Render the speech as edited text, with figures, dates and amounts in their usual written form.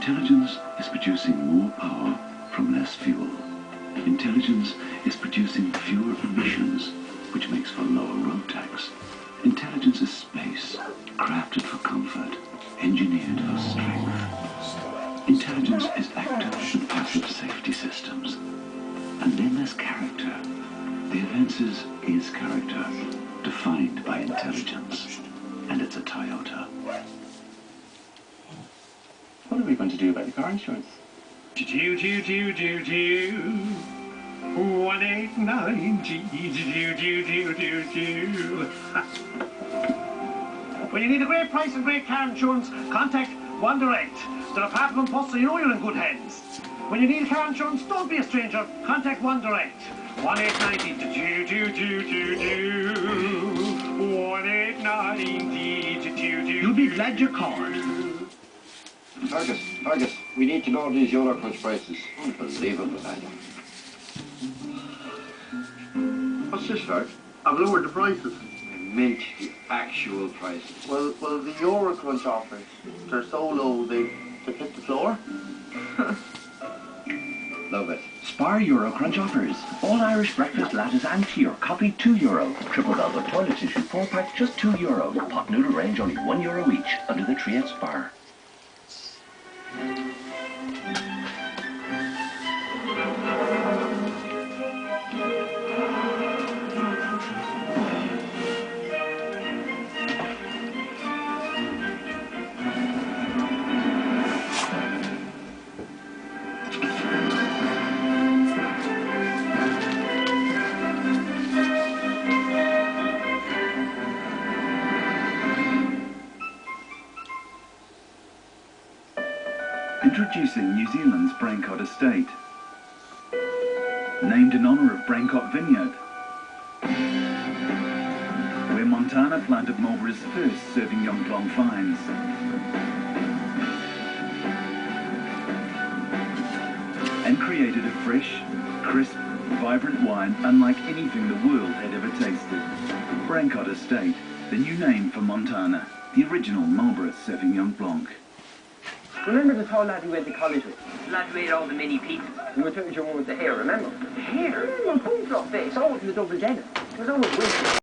Intelligence is producing more power from less fuel. Intelligence is producing fewer emissions, which makes for lower road tax. Intelligence is space, crafted for comfort, engineered for strength. Intelligence is active and passive safety systems. And then there's character. The Avensis is character, defined by intelligence. And it's a Toyota. What are we going to do about the car insurance? 189 When you need a great price and great car insurance, contact One Direct. They're a Parliament Post, so you know you're in good hands. When you need car insurance, don't be a stranger. Contact One Direct. 1-890-1-890. You'll be glad you called. Fergus, we need to know these Euro Crunch prices. Unbelievable value. What's this, Ferg? I've lowered the prices. I meant the actual prices. Well, the Euro Crunch offers, they're so low they hit the floor. Love it. Spar Euro Crunch offers. All Irish breakfast lattice and tier, coffee €2. Triple velvet toilet tissue 4-pack just €2. Pot noodle range only €1 each under the tree at Spar. Introducing New Zealand's Braincott Estate. Named in honour of Braincott Vineyard, where Montana planted Marlborough's first Sauvignon Blanc vines. And created a fresh, crisp, vibrant wine unlike anything the world had ever tasted. Braincott Estate, the new name for Montana, the original Marlborough Sauvignon Blanc. Remember the tall lad you went to college with? The lad who made all the mini pizzas. You were talking to your one with the hair, remember? The hair? Yeah, my bone face, always in the double denim. It was always winter.